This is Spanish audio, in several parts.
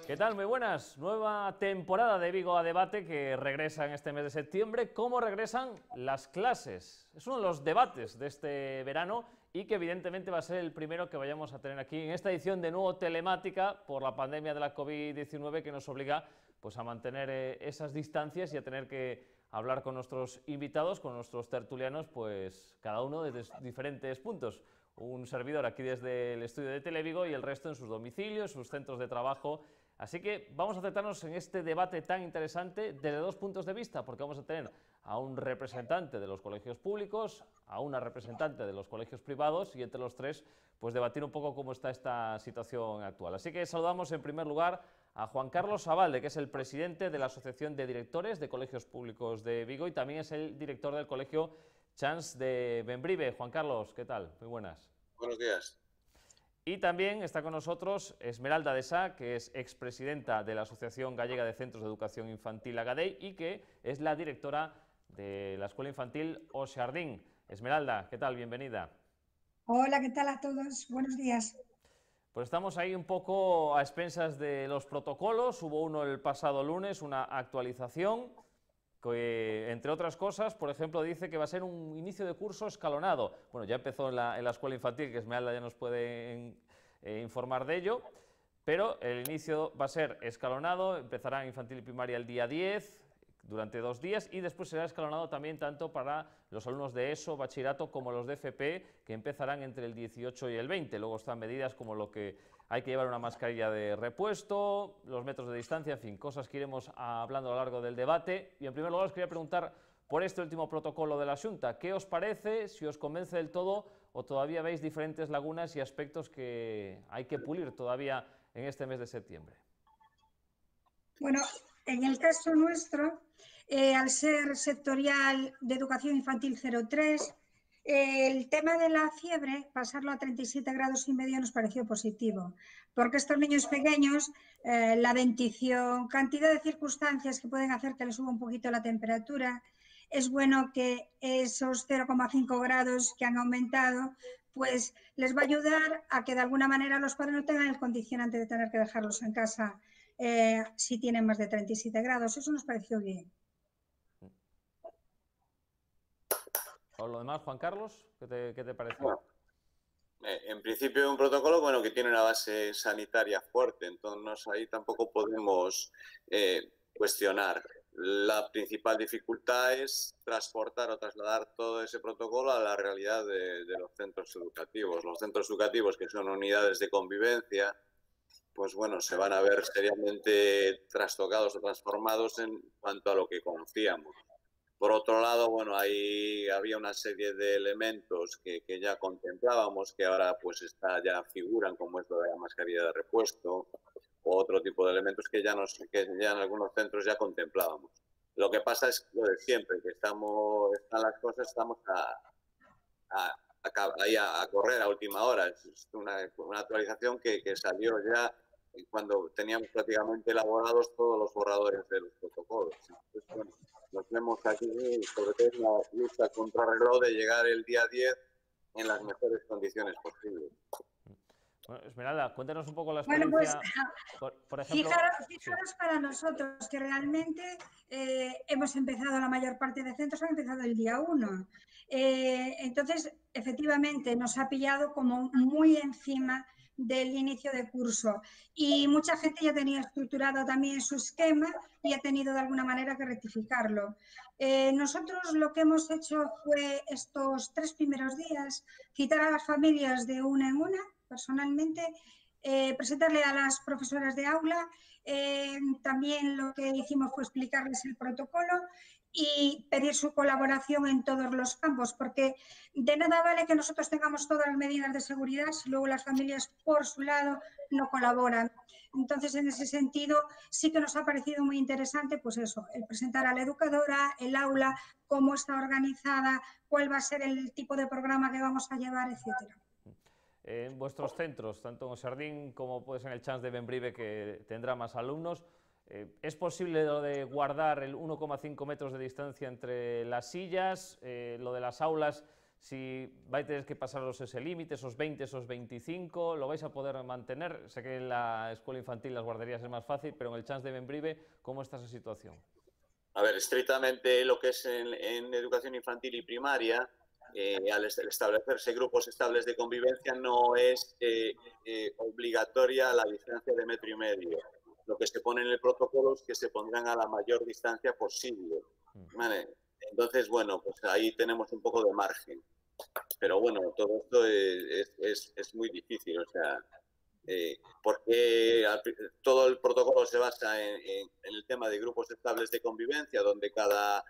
¿Qué tal? Muy buenas. Nueva temporada de Vigo a Debate que regresa en este mes de septiembre. ¿Cómo regresan las clases? Es uno de los debates de este verano y que evidentemente va a ser el primero que vayamos a tener aquí en esta edición de nuevo telemática por la pandemia de la COVID-19 que nos obliga pues, a mantener esas distancias y a tener que hablar con nuestros invitados, con nuestros tertulianos, pues cada uno desde diferentes puntos. Un servidor aquí desde el estudio de Televigo y el resto en sus domicilios, sus centros de trabajo. Así que vamos a centrarnos en este debate tan interesante desde dos puntos de vista, porque vamos a tener a un representante de los colegios públicos, a una representante de los colegios privados y entre los tres pues debatir un poco cómo está esta situación actual. Así que saludamos en primer lugar a Juan Carlos Abalde, que es el presidente de la Asociación de Directores de Colegios Públicos de Vigo y también es el director del Colegio Chans de Bembrive. Juan Carlos, ¿qué tal? Muy buenas. Buenos días. Y también está con nosotros Esmeralda de Sá, que es expresidenta de la Asociación Gallega de Centros de Educación Infantil Agadei y que es la directora de la Escuela Infantil O Xardín. Esmeralda, ¿qué tal? Bienvenida. Hola, ¿qué tal a todos? Buenos días. Pues estamos ahí un poco a expensas de los protocolos. Hubo uno el pasado lunes, una actualización que, entre otras cosas, por ejemplo, dice que va a ser un inicio de curso escalonado. Bueno, ya empezó en la escuela infantil, que Esmeralda ya nos puede informar de ello, pero el inicio va a ser escalonado, empezará en infantil y primaria el día 10, durante 2 días, y después será escalonado también tanto para los alumnos de ESO, bachillerato, como los de FP, que empezarán entre el 18 y el 20. Luego están medidas como lo que hay que llevar una mascarilla de repuesto, los metros de distancia, en fin, cosas que iremos hablando a lo largo del debate. Y en primer lugar os quería preguntar por este último protocolo de la Xunta. ¿Qué os parece? ¿Si os convence del todo o todavía veis diferentes lagunas y aspectos que hay que pulir todavía en este mes de septiembre? Bueno, en el caso nuestro, al ser sectorial de educación infantil 03, el tema de la fiebre, pasarlo a 37 grados y medio nos pareció positivo, porque estos niños pequeños, la dentición, cantidad de circunstancias que pueden hacer que les suba un poquito la temperatura, es bueno que esos 0,5 grados que han aumentado, pues les va a ayudar a que de alguna manera los padres no tengan el condicionante de tener que dejarlos en casa si tienen más de 37 grados. Eso nos pareció bien. Por lo demás, Juan Carlos, ¿qué te pareció? Bueno, en principio un protocolo bueno que tiene una base sanitaria fuerte, entonces ahí tampoco podemos cuestionar. La principal dificultad es transportar o trasladar todo ese protocolo a la realidad de los centros educativos. Los centros educativos, que son unidades de convivencia, pues bueno, se van a ver seriamente trastocados o transformados en cuanto a lo que conocíamos. Por otro lado, bueno, ahí había una serie de elementos que ya contemplábamos, que ahora pues ya figuran, como es lo de la mascarilla de repuesto, o otro tipo de elementos que que ya en algunos centros ya contemplábamos. Lo que pasa es lo de siempre, que están las cosas, estamos a correr a última hora. Es una actualización que salió ya cuando teníamos prácticamente elaborados todos los borradores de los protocolos. Entonces, bueno, nos vemos aquí, sobre todo en la lucha contra el reloj de llegar el día 10 en las mejores condiciones posibles. Bueno, Esmeralda, cuéntanos un poco la Bueno, pues experiencia, por ejemplo... fijaros para nosotros que realmente hemos empezado, la mayor parte de centros han empezado el día 1. Entonces, efectivamente, nos ha pillado como muy encima del inicio de curso y mucha gente ya tenía estructurado también su esquema y ha tenido de alguna manera que rectificarlo. Nosotros lo que hemos hecho fue estos 3 primeros días citar a las familias de una en una personalmente, presentarle a las profesoras de aula, también lo que hicimos fue explicarles el protocolo y pedir su colaboración en todos los campos, porque de nada vale que nosotros tengamos todas las medidas de seguridad si luego las familias por su lado no colaboran. Entonces, en ese sentido, sí que nos ha parecido muy interesante, pues eso, el presentar a la educadora, el aula, cómo está organizada, cuál va a ser el tipo de programa que vamos a llevar, etcétera. En vuestros centros, tanto en O Xardín como pues en el Chans de Bembrive, que tendrá más alumnos, ¿es posible lo de guardar el 1,5 metros de distancia entre las sillas? Lo de las aulas, si vais a tener que pasaros ese límite, esos 20, esos 25, ¿lo vais a poder mantener? Sé que en la escuela infantil, las guarderías es más fácil, pero en el Chans de Bembrive, ¿cómo está esa situación? A ver, estrictamente lo que es en educación infantil y primaria, al establecerse grupos estables de convivencia, no es obligatoria la distancia de 1,5 metros. Lo que se pone en el protocolo es que se pondrán a la mayor distancia posible. ¿Vale? Entonces, bueno, pues ahí tenemos un poco de margen. Pero bueno, todo esto es muy difícil, o sea, porque todo el protocolo se basa en el tema de grupos estables de convivencia, donde cada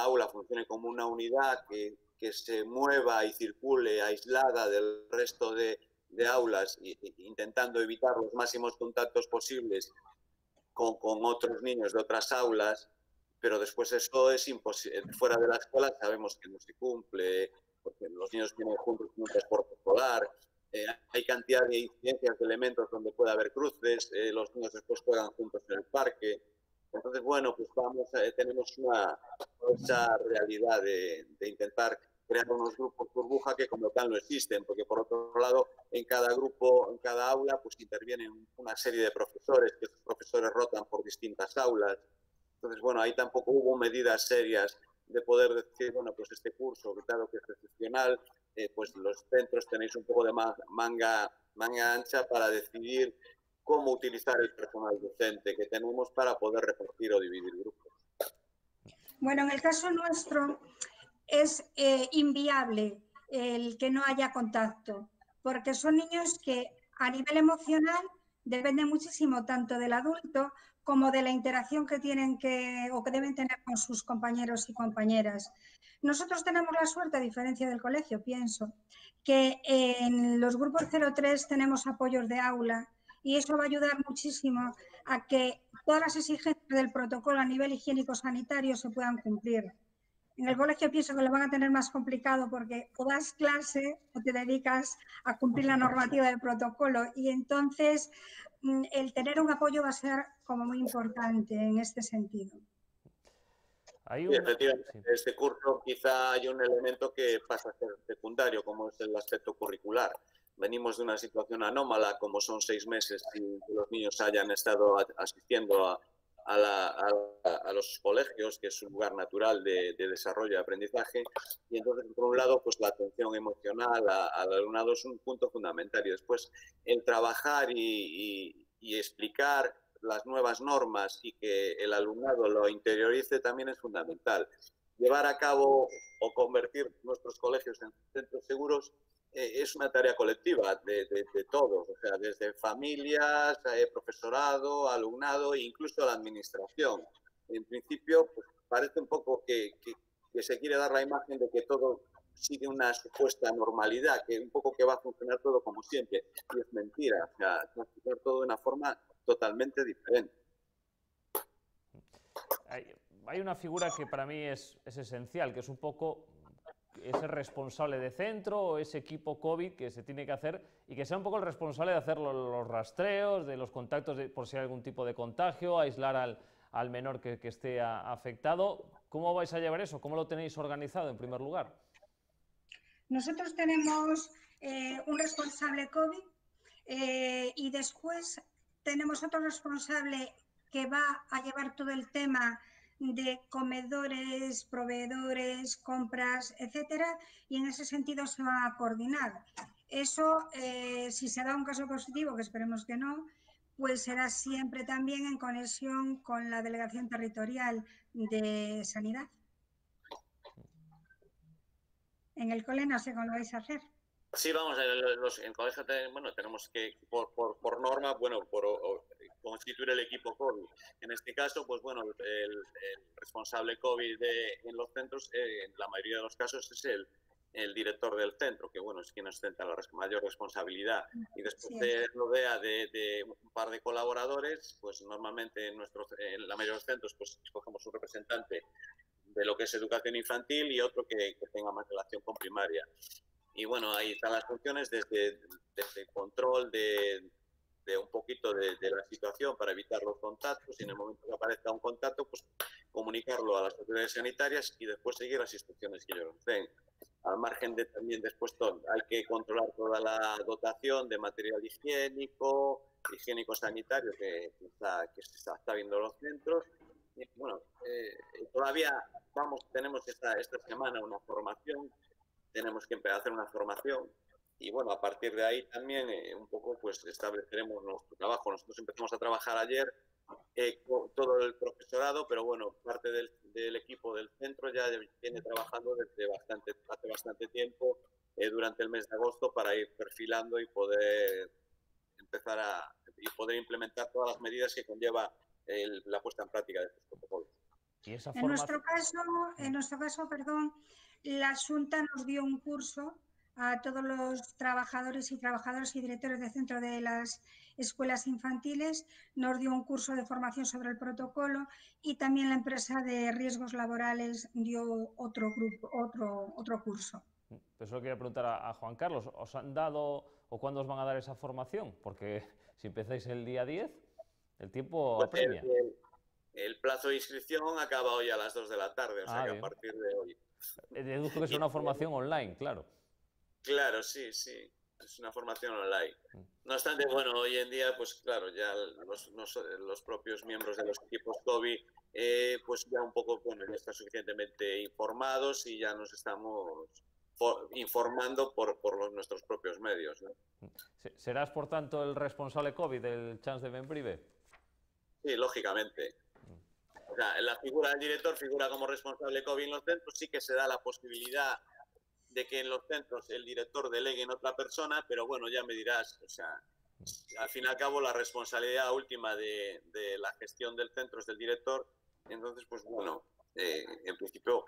aula funcione como una unidad que se mueva y circule aislada del resto de aulas, intentando evitar los máximos contactos posibles con otros niños de otras aulas, pero después eso es imposible. Fuera de la escuela sabemos que no se cumple, porque los niños tienen juntos un transporte escolar, hay cantidad de incidencias de elementos donde puede haber cruces, los niños después juegan juntos en el parque. Entonces, bueno, pues tenemos esa realidad de intentar crear unos grupos burbuja que como tal no existen, porque por otro lado, en cada grupo, en cada aula, pues intervienen una serie de profesores, que esos profesores rotan por distintas aulas. Entonces, bueno, ahí tampoco hubo medidas serias de poder decir, bueno, pues este curso, que claro que es excepcional, pues los centros tenéis un poco de manga ancha para decidir cómo utilizar el personal docente que tenemos para poder repartir o dividir grupos. Bueno, en el caso nuestro es inviable el que no haya contacto, porque son niños que a nivel emocional dependen muchísimo tanto del adulto como de la interacción que tienen o que deben tener con sus compañeros y compañeras. Nosotros tenemos la suerte, a diferencia del colegio, pienso, que en los grupos 03 tenemos apoyos de aula y eso va a ayudar muchísimo a que todas las exigencias del protocolo a nivel higiénico-sanitario se puedan cumplir. En el colegio pienso que lo van a tener más complicado porque o das clase o te dedicas a cumplir la normativa del protocolo y entonces el tener un apoyo va a ser como muy importante en este sentido. Sí, efectivamente, en este curso quizá hay un elemento que pasa a ser secundario, como es el aspecto curricular. Venimos de una situación anómala, como son 6 meses sin que los niños hayan estado asistiendo a los colegios, que es un lugar natural de desarrollo y aprendizaje, y entonces por un lado pues la atención emocional al alumnado es un punto fundamental, y después el trabajar y explicar las nuevas normas y que el alumnado lo interiorice también es fundamental. Llevar a cabo o convertir nuestros colegios en centros seguros es una tarea colectiva de todos, o sea, desde familias, profesorado, alumnado e incluso la administración. En principio, pues, parece un poco que se quiere dar la imagen de que todo sigue una supuesta normalidad, que un poco que va a funcionar todo como siempre, y es mentira, o sea, va a funcionar todo de una forma totalmente diferente. Hay una figura que para mí es esencial, que es un poco ese responsable de centro o ese equipo COVID que se tiene que hacer y que sea un poco el responsable de hacer los rastreos, de los contactos por si hay algún tipo de contagio, aislar al menor que esté afectado. ¿Cómo vais a llevar eso? ¿Cómo lo tenéis organizado en primer lugar? Nosotros tenemos un responsable COVID y después tenemos otro responsable que va a llevar todo el tema de comedores, proveedores, compras, etcétera, y en ese sentido se va a coordinar. Eso, si se da un caso positivo, que esperemos que no, pues será siempre también en conexión con la Delegación Territorial de Sanidad. En el cole no sé cómo lo vais a hacer. Sí, vamos, en colegio bueno, tenemos que, por norma, bueno, constituir el equipo COVID. En este caso, pues bueno, el responsable COVID en los centros, en la mayoría de los casos, es el director del centro, que bueno, es quien ostenta la mayor responsabilidad. Y después se rodea de un par de colaboradores, pues normalmente en la mayoría de los centros, pues escogemos un representante de lo que es educación infantil y otro que tenga más relación con primaria. Y bueno, ahí están las funciones desde control de un poquito de la situación para evitar los contactos, y en el momento que aparezca un contacto, pues comunicarlo a las autoridades sanitarias y después seguir las instrucciones que ellos nos den. al margen de también después hay que controlar toda la dotación de material higiénico-sanitario que se está viendo en los centros. Y, bueno, todavía tenemos esta semana una formación, tenemos que empezar a hacer una formación y bueno, a partir de ahí también un poco pues estableceremos nuestro trabajo. Nosotros empezamos a trabajar ayer con todo el profesorado, pero bueno, parte del equipo del centro ya viene trabajando hace bastante tiempo durante el mes de agosto para ir perfilando y poder poder implementar todas las medidas que conlleva la puesta en práctica de estos protocolos. ¿Y esa en nuestro caso, perdón, la Xunta nos dio un curso a todos los trabajadores y directores de centro de las escuelas infantiles, nos dio un curso de formación sobre el protocolo y también la empresa de riesgos laborales dio otro curso. Eso lo quería preguntar a Juan Carlos. ¿Os han dado o cuándo os van a dar esa formación? Porque si empezáis el día 10, el tiempo apremia. El plazo de inscripción acaba hoy a las 2 de la tarde, o sea que a partir de hoy. Deduzco que es una formación online, claro. Claro, sí, es una formación online. No obstante, bueno, hoy en día, pues claro, ya los propios miembros de los equipos COVID, pues ya un poco, bueno, ya están suficientemente informados y ya nos estamos informando por nuestros propios medios, ¿no? ¿Serás, por tanto, el responsable COVID del Chans de Bembrive? Sí, lógicamente. O sea, la figura del director figura como responsable COVID en los centros, sí que se da la posibilidad de que en los centros el director delegue en otra persona, pero bueno, ya me dirás, o sea, al fin y al cabo la responsabilidad última de la gestión del centro es del director, entonces pues bueno, en principio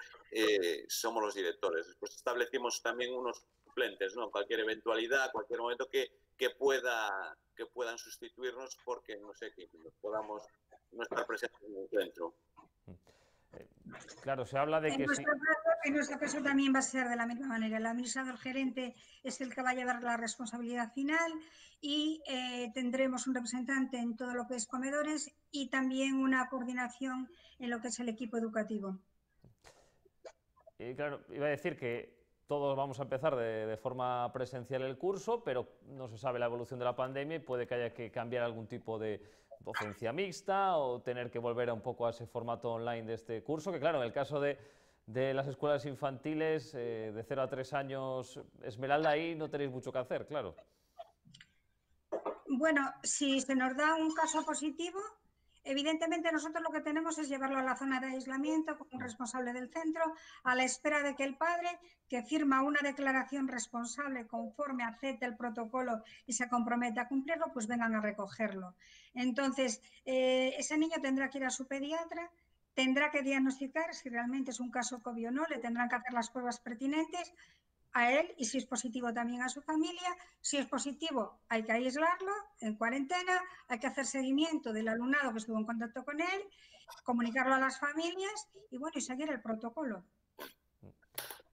somos los directores. Después establecimos también unos suplentes, ¿no? Cualquier eventualidad, cualquier momento que puedan sustituirnos porque, no sé, que podamos no estar presentes en el centro. Claro, se habla de que en nuestro caso también va a ser de la misma manera. El administrador gerente es el que va a llevar la responsabilidad final y tendremos un representante en todo lo que es comedores y también una coordinación en lo que es el equipo educativo. Y claro, iba a decir que todos vamos a empezar de forma presencial el curso, pero no se sabe la evolución de la pandemia y puede que haya que cambiar algún tipo de docencia mixta o tener que volver un poco a ese formato online de este curso, que claro, en el caso de las escuelas infantiles de 0 a 3 años, Esmeralda, ahí no tenéis mucho que hacer, claro. Bueno, si se nos da un caso positivo, evidentemente nosotros lo que tenemos es llevarlo a la zona de aislamiento con un responsable del centro, a la espera de que el padre, que firma una declaración responsable conforme acepte el protocolo y se compromete a cumplirlo, pues vengan a recogerlo. Entonces, ese niño tendrá que ir a su pediatra, tendrá que diagnosticar si realmente es un caso COVID o no, le tendrán que hacer las pruebas pertinentes a él y si es positivo también a su familia. Si es positivo hay que aislarlo en cuarentena, hay que hacer seguimiento del alumnado que estuvo en contacto con él, comunicarlo a las familias y bueno, y seguir el protocolo.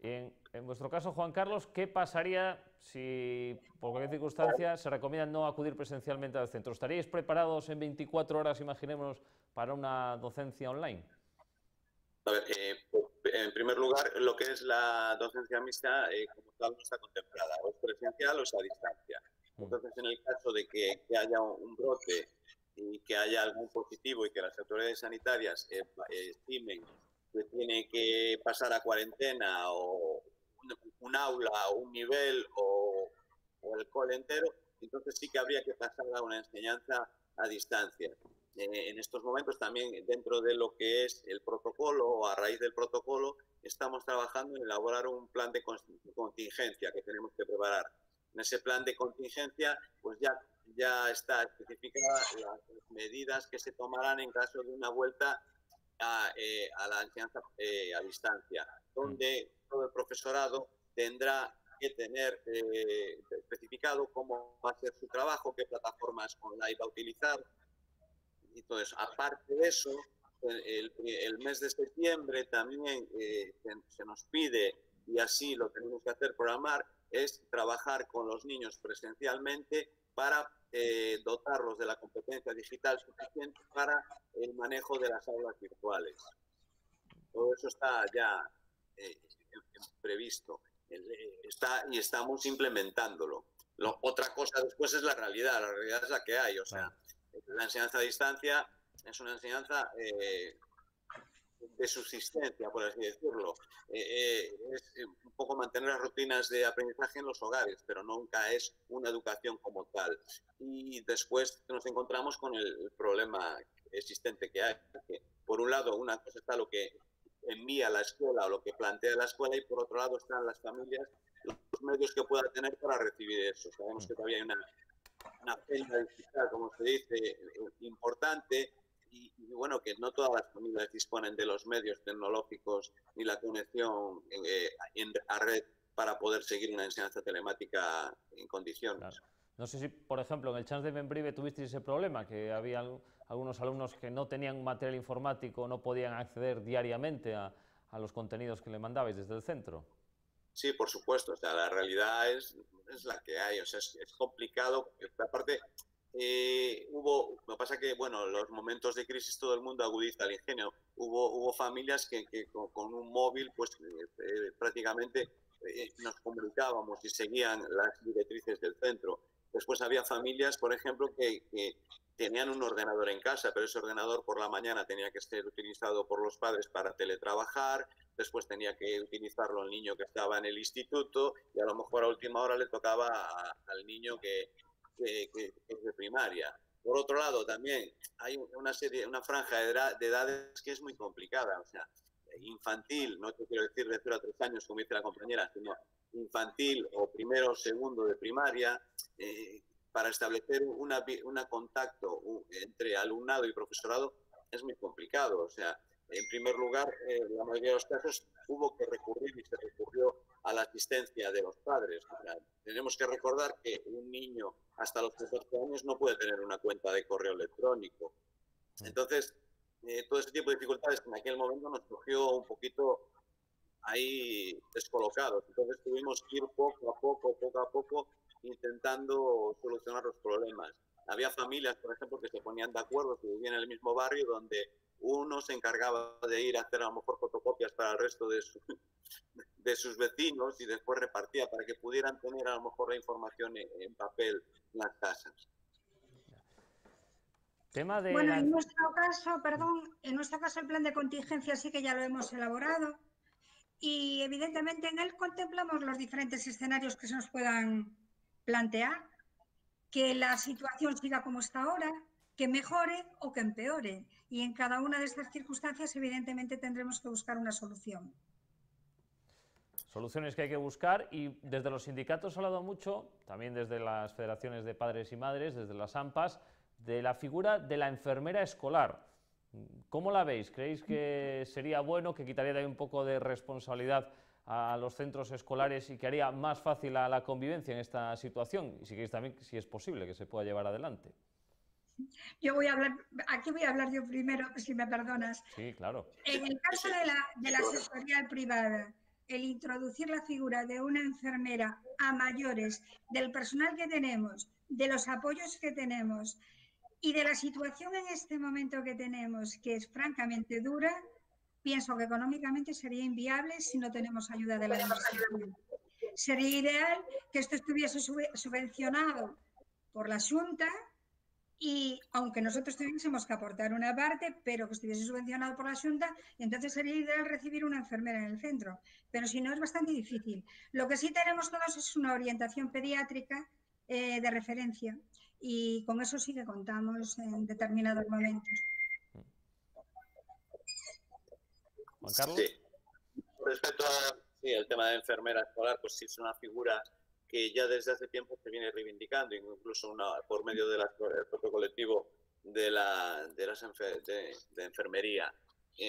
En vuestro caso, Juan Carlos, ¿qué pasaría si por cualquier circunstancia se recomienda no acudir presencialmente al centro? ¿Estaríais preparados en 24 horas, imaginémonos, para una docencia online? A ver, en primer lugar, lo que es la docencia mixta, como tal, no está contemplada, o es presencial o es a distancia. Entonces, en el caso de que haya un brote y que haya algún positivo y que las autoridades sanitarias estimen que tiene que pasar a cuarentena o un aula o un nivel o el cole entero, entonces sí que habría que pasar a una enseñanza a distancia. En estos momentos también dentro de lo que es el protocolo o a raíz del protocolo estamos trabajando en elaborar un plan de contingencia que tenemos que preparar. En ese plan de contingencia pues ya está especificada las medidas que se tomarán en caso de una vuelta a la enseñanza a distancia, donde todo el profesorado tendrá que tener especificado cómo va a ser su trabajo, qué plataformas online va a utilizar. Entonces, aparte de eso, el mes de septiembre también se nos pide, y así lo tenemos que hacer, programar, es trabajar con los niños presencialmente para dotarlos de la competencia digital suficiente para el manejo de las aulas virtuales. Todo eso está ya previsto. y estamos implementándolo. Otra cosa después es la realidad es la que hay, o sea, la enseñanza a distancia es una enseñanza de subsistencia, por así decirlo. Es un poco mantener las rutinas de aprendizaje en los hogares, pero nunca es una educación como tal. Y después nos encontramos con el problema existente que hay. Que por un lado, una cosa está lo que envía la escuela o lo que plantea la escuela, y por otro lado están las familias, los medios que pueda tener para recibir eso. Sabemos que todavía hay una agenda digital, como se dice, importante, y bueno, que no todas las familias disponen de los medios tecnológicos ni la conexión a red para poder seguir una enseñanza telemática en condiciones. Claro. No sé si, por ejemplo, en el Chance de Bembrive tuvisteis ese problema, que había algunos alumnos que no tenían material informático, no podían acceder diariamente a los contenidos que le mandabais desde el centro. Sí, por supuesto, o sea, la realidad es la que hay, o sea, es complicado. Aparte, lo que pasa que, bueno, los momentos de crisis todo el mundo agudiza el ingenio. Hubo familias que con un móvil, pues prácticamente nos comunicábamos y seguían las directrices del centro. Después había familias, por ejemplo, que tenían un ordenador en casa, pero ese ordenador por la mañana tenía que ser utilizado por los padres para teletrabajar, después tenía que utilizarlo el niño que estaba en el instituto, y a lo mejor a última hora le tocaba al niño que es de primaria. Por otro lado, también hay una franja de edades que es muy complicada, o sea, infantil, no te quiero decir de 0 a 3 años, como dice la compañera, sino infantil o primero o segundo de primaria, para establecer un contacto entre alumnado y profesorado es muy complicado. O sea, en primer lugar, en la mayoría de los casos hubo que recurrir y se recurrió a la asistencia de los padres. O sea, tenemos que recordar que un niño hasta los 14 años no puede tener una cuenta de correo electrónico. Entonces, todo ese tipo de dificultades en aquel momento nos cogió un poquito ahí descolocados. Entonces tuvimos que ir poco a poco, intentando solucionar los problemas. Había familias, por ejemplo, que se ponían de acuerdo, que vivían en el mismo barrio, donde uno se encargaba de ir a hacer a lo mejor fotocopias para el resto de sus vecinos, y después repartía para que pudieran tener a lo mejor la información en papel en las casas. Bueno, en nuestro caso, el plan de contingencia sí que ya lo hemos elaborado, y evidentemente en él contemplamos los diferentes escenarios que se nos puedan plantear, que la situación siga como está ahora, que mejore o que empeore, y en cada una de estas circunstancias evidentemente tendremos que buscar una solución. Soluciones que hay que buscar, y desde los sindicatos se ha hablado mucho, también desde las federaciones de padres y madres, desde las AMPAs, de la figura de la enfermera escolar. ¿Cómo la veis? ¿Creéis que sería bueno, que quitaría también un poco de responsabilidad a los centros escolares y que haría más fácil la convivencia en esta situación? Y si queréis también, si es posible que se pueda llevar adelante. Aquí voy a hablar yo primero, si me perdonas. Sí, claro. En el caso de la sectorial privada, el introducir la figura de una enfermera a mayores, del personal que tenemos, de los apoyos que tenemos y de la situación en este momento que tenemos, que es francamente dura, pienso que económicamente sería inviable si no tenemos ayuda de la Administración. Sería ideal que esto estuviese subvencionado por la Xunta, y aunque nosotros tuviésemos que aportar una parte, pero que estuviese subvencionado por la Xunta, entonces sería ideal recibir una enfermera en el centro. Pero si no, es bastante difícil. Lo que sí tenemos todos es una orientación pediátrica de referencia, y con eso sí que contamos en determinados momentos. Juan Carlos. Sí. Respecto al tema de enfermera escolar, pues sí es una figura que ya desde hace tiempo se viene reivindicando, incluso por medio del propio colectivo de enfermería.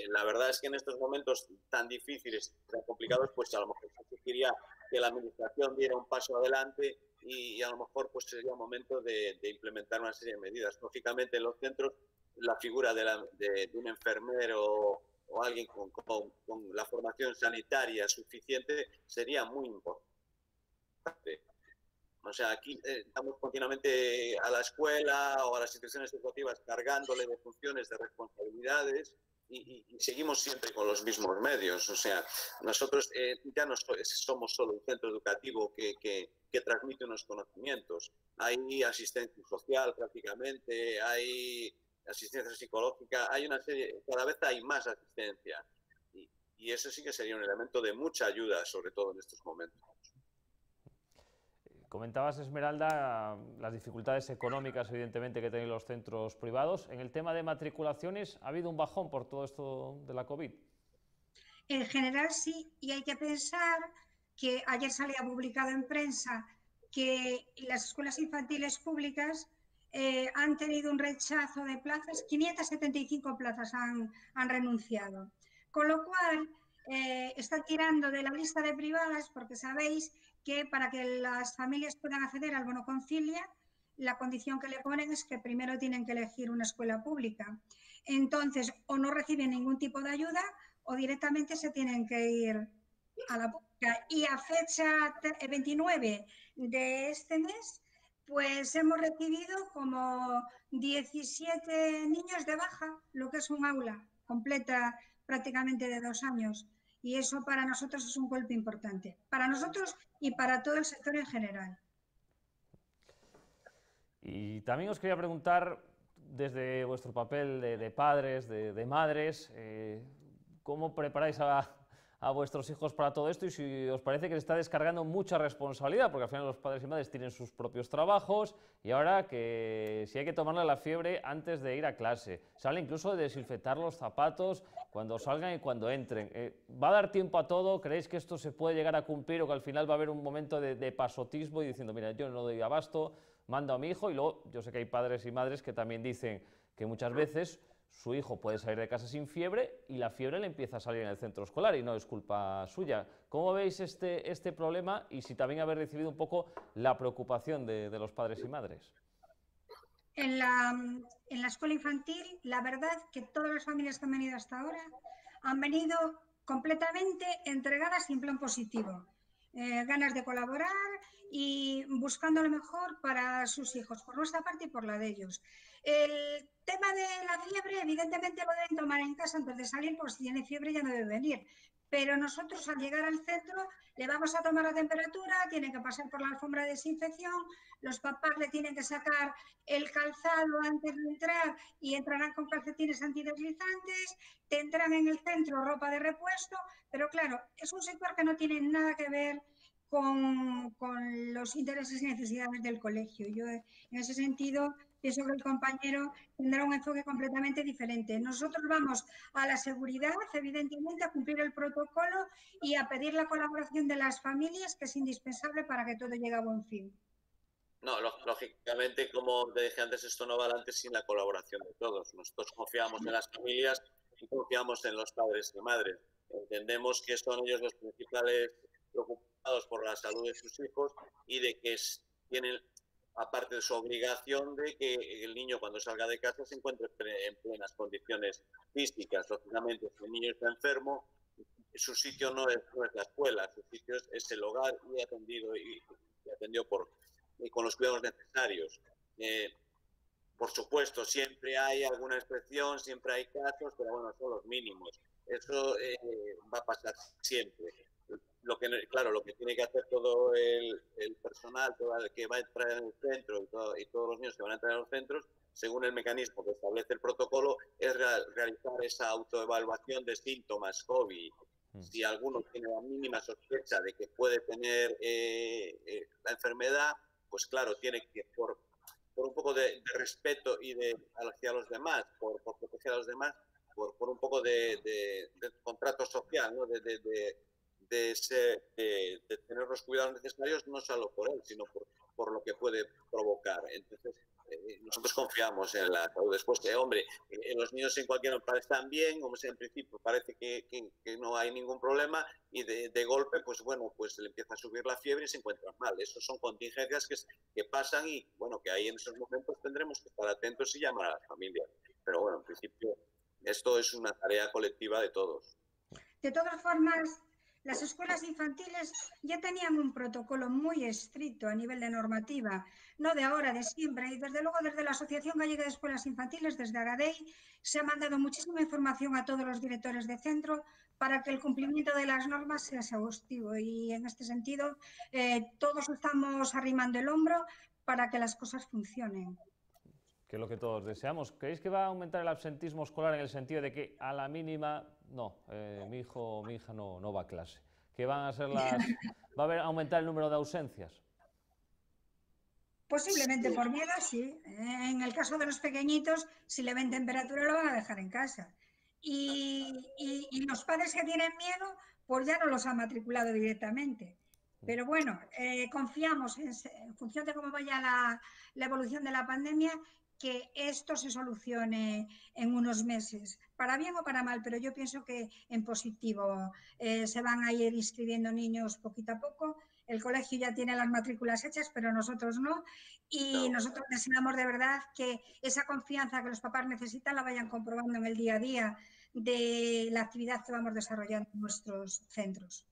La verdad es que en estos momentos tan difíciles, tan complicados, pues a lo mejor se quería que la Administración diera un paso adelante, y a lo mejor pues sería momento de implementar una serie de medidas. Lógicamente en los centros la figura de un enfermero o alguien con la formación sanitaria suficiente sería muy importante. O sea, aquí estamos continuamente a la escuela o a las instituciones educativas cargándole de funciones, de responsabilidades, y seguimos siempre con los mismos medios. O sea, nosotros ya no somos solo un centro educativo que transmite unos conocimientos. Hay asistencia social prácticamente, hay asistencia psicológica, hay una serie, cada vez hay más asistencia. Y eso sí que sería un elemento de mucha ayuda, sobre todo en estos momentos. Comentabas, Esmeralda, las dificultades económicas, evidentemente, que tienen los centros privados. En el tema de matriculaciones, ¿ha habido un bajón por todo esto de la COVID? En general sí, y hay que pensar que ayer salía publicado en prensa que las escuelas infantiles públicas han tenido un rechazo de plazas, 575 plazas han renunciado. Con lo cual, están tirando de la lista de privadas porque sabéis que para que las familias puedan acceder al bono concilia, la condición que le ponen es que primero tienen que elegir una escuela pública. Entonces, o no reciben ningún tipo de ayuda o directamente se tienen que ir a la pública. Y a fecha 29 de este mes, pues hemos recibido como 17 niños de baja, lo que es un aula completa prácticamente de 2 años. Y eso para nosotros es un golpe importante, para nosotros y para todo el sector en general. Y también os quería preguntar, desde vuestro papel de padres, de madres, ¿cómo preparáis a vuestros hijos para todo esto? Y si os parece que se está descargando mucha responsabilidad, porque al final los padres y madres tienen sus propios trabajos, y ahora que si hay que tomarle la fiebre antes de ir a clase, sale incluso de desinfectar los zapatos cuando salgan y cuando entren. ¿Va a dar tiempo a todo? ¿Creéis que esto se puede llegar a cumplir o que al final va a haber un momento de pasotismo y diciendo, mira, yo no doy abasto, mando a mi hijo? Y luego yo sé que hay padres y madres que también dicen que muchas veces su hijo puede salir de casa sin fiebre y la fiebre le empieza a salir en el centro escolar y no es culpa suya. ¿Cómo veis este problema y si también habéis recibido un poco la preocupación de los padres y madres? En la escuela infantil, la verdad que todas las familias que han venido hasta ahora han venido completamente entregadas y en plan positivo. Ganas de colaborar y buscando lo mejor para sus hijos, por nuestra parte y por la de ellos. El tema de la fiebre, evidentemente lo deben tomar en casa antes de salir, porque si tiene fiebre ya no debe venir. Pero nosotros al llegar al centro le vamos a tomar la temperatura, tiene que pasar por la alfombra de desinfección, los papás le tienen que sacar el calzado antes de entrar y entrarán con calcetines antideslizantes, tendrán en el centro ropa de repuesto, pero claro, es un sector que no tiene nada que ver con los intereses y necesidades del colegio. Yo en ese sentido pienso que el compañero tendrá un enfoque completamente diferente. Nosotros vamos a la seguridad, evidentemente, a cumplir el protocolo y a pedir la colaboración de las familias, que es indispensable para que todo llegue a buen fin. No, lógicamente, como te dije antes, esto no va adelante sin la colaboración de todos. Nosotros confiamos en las familias y confiamos en los padres y madres. Entendemos que son ellos los principales preocupados por la salud de sus hijos y de que tienen, aparte de su obligación, de que el niño cuando salga de casa se encuentre en plenas condiciones físicas. Lógicamente, si el niño está enfermo, su sitio no es la escuela, su sitio es el hogar y atendido con los cuidados necesarios. Por supuesto, siempre hay alguna excepción, siempre hay casos, pero bueno, son los mínimos. Eso va a pasar siempre. Claro, lo que tiene que hacer todo el personal, todo el que va a entrar en el centro y todos los niños que van a entrar en los centros, según el mecanismo que establece el protocolo, es realizar esa autoevaluación de síntomas COVID. Si alguno tiene la mínima sospecha de que puede tener la enfermedad, pues claro, tiene que, por un poco de respeto y hacia los demás, por proteger a los demás, por un poco de contrato social, ¿no? de tener los cuidados necesarios, no solo por él, sino por lo que puede provocar. Entonces, nosotros confiamos en la salud. Después, hombre, los niños en cualquier lugar están bien, como sea, en principio parece que no hay ningún problema y de golpe, pues bueno, pues le empieza a subir la fiebre y se encuentran mal. Esas son contingencias que pasan y bueno, que ahí en esos momentos tendremos que estar atentos y llamar a la familia. Pero bueno, en principio, esto es una tarea colectiva de todos. De todas formas, Las escuelas infantiles ya tenían un protocolo muy estricto a nivel de normativa, no de ahora, de siempre. Y desde luego desde la Asociación Gallega de Escuelas Infantiles, desde Agadei, se ha mandado muchísima información a todos los directores de centro para que el cumplimiento de las normas sea exhaustivo. Y en este sentido, todos estamos arrimando el hombro para que las cosas funcionen. Que es lo que todos deseamos. ¿Creéis que va a aumentar el absentismo escolar en el sentido de que a la mínima, no, mi hijo o mi hija no va a clase? ¿Que van a ser va a aumentar el número de ausencias? Posiblemente por miedo, sí. En el caso de los pequeñitos, si le ven temperatura, lo van a dejar en casa. Y los padres que tienen miedo, pues ya no los han matriculado directamente. Pero bueno, confiamos en función de cómo vaya la evolución de la pandemia, que esto se solucione en unos meses, para bien o para mal, pero yo pienso que en positivo. Se van a ir inscribiendo niños poquito a poco. El colegio ya tiene las matrículas hechas, pero nosotros no. Y nosotros deseamos de verdad que esa confianza que los papás necesitan la vayan comprobando en el día a día de la actividad que vamos desarrollando en nuestros centros.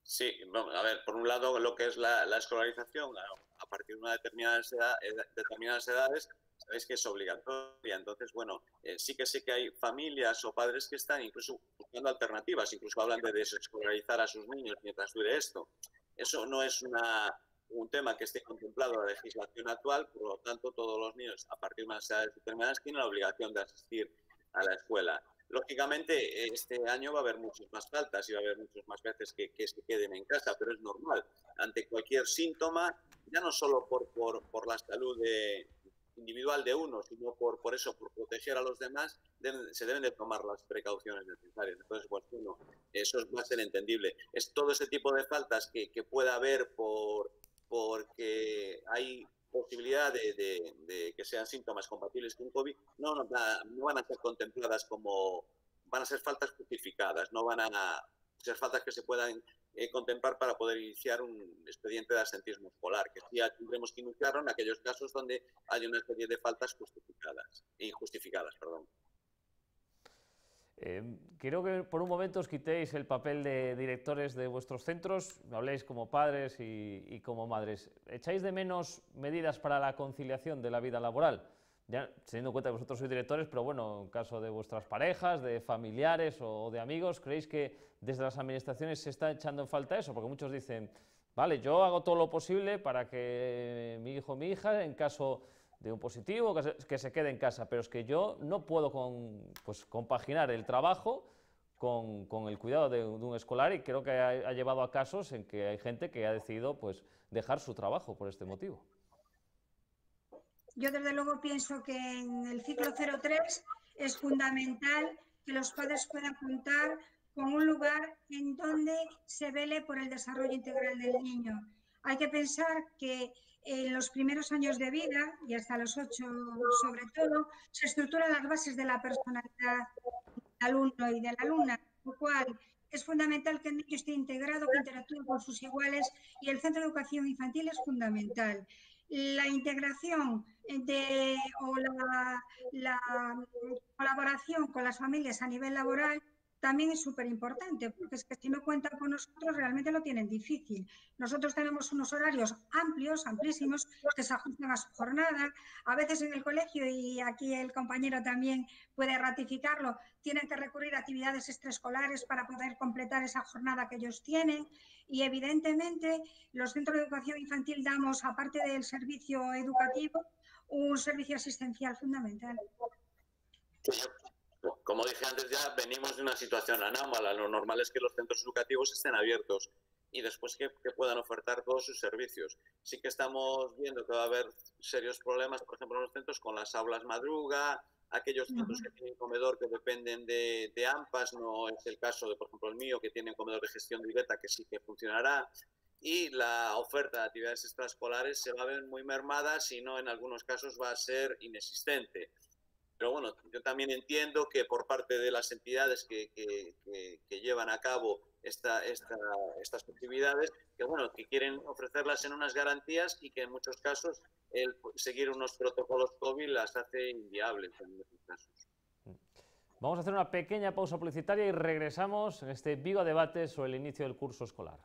Sí, bueno, a ver, por un lado lo que es la escolarización a partir de una determinadas edades, sabéis que es obligatoria. Entonces, bueno, sí que sé que hay familias o padres que están incluso buscando alternativas, incluso hablan de desescolarizar a sus niños mientras dure esto. Eso no es un tema que esté contemplado en la legislación actual, por lo tanto todos los niños a partir de unas edades determinadas tienen la obligación de asistir a la escuela. Lógicamente, este año va a haber muchas más faltas y va a haber muchas más veces que se queden en casa, pero es normal. Ante cualquier síntoma, ya no solo por la salud individual de uno, sino por proteger a los demás, se deben de tomar las precauciones necesarias. Entonces, bueno, eso va a ser entendible. Es todo ese tipo de faltas que pueda haber porque hay posibilidad de que sean síntomas compatibles con COVID, no van a ser contempladas como, van a ser faltas justificadas, no van a ser faltas que se puedan contemplar para poder iniciar un expediente de absentismo escolar, que sí tendremos que iniciarlo en aquellos casos donde hay una serie de faltas injustificadas. Quiero que por un momento os quitéis el papel de directores de vuestros centros, me habléis como padres y como madres. ¿Echáis de menos medidas para la conciliación de la vida laboral? Ya teniendo en cuenta que vosotros sois directores, pero bueno, en caso de vuestras parejas, de familiares o de amigos, ¿creéis que desde las administraciones se está echando en falta eso? Porque muchos dicen, vale, yo hago todo lo posible para que mi hijo o mi hija, en caso de un positivo, que se quede en casa, pero es que yo no puedo compaginar el trabajo con el cuidado de un escolar, y creo que ha llevado a casos en que hay gente que ha decidido dejar su trabajo por este motivo. Yo desde luego pienso que en el ciclo 03 es fundamental que los padres puedan contar con un lugar en donde se vele por el desarrollo integral del niño. Hay que pensar que en los primeros años de vida, y hasta los 8 sobre todo, se estructuran las bases de la personalidad del alumno y de la alumna, lo cual es fundamental que el niño esté integrado, que interactúe con sus iguales, y el centro de educación infantil es fundamental. La integración o la colaboración con las familias a nivel laboral también es súper importante, porque es que si no cuentan con nosotros realmente lo tienen difícil. Nosotros tenemos unos horarios amplios, amplísimos, que se ajustan a su jornada. A veces en el colegio, y aquí el compañero también puede ratificarlo, tienen que recurrir a actividades extraescolares para poder completar esa jornada que ellos tienen. Y evidentemente los centros de educación infantil damos, aparte del servicio educativo, un servicio asistencial fundamental. Como dije antes, ya venimos de una situación anómala. Lo normal es que los centros educativos estén abiertos y después que puedan ofertar todos sus servicios. Sí que estamos viendo que va a haber serios problemas, por ejemplo, en los centros con las aulas madruga, aquellos centros que tienen comedor que dependen de AMPAs, no es el caso de, por ejemplo, el mío, que tiene comedor de gestión directa, que sí que funcionará. Y la oferta de actividades extraescolares se va a ver muy mermada, si no en algunos casos va a ser inexistente. Pero bueno, yo también entiendo que por parte de las entidades que llevan a cabo estas actividades, que quieren ofrecerlas en unas garantías y que en muchos casos el seguir unos protocolos COVID las hace inviables en muchos casos. Vamos a hacer una pequeña pausa publicitaria y regresamos en este Vigo a Debate sobre el inicio del curso escolar.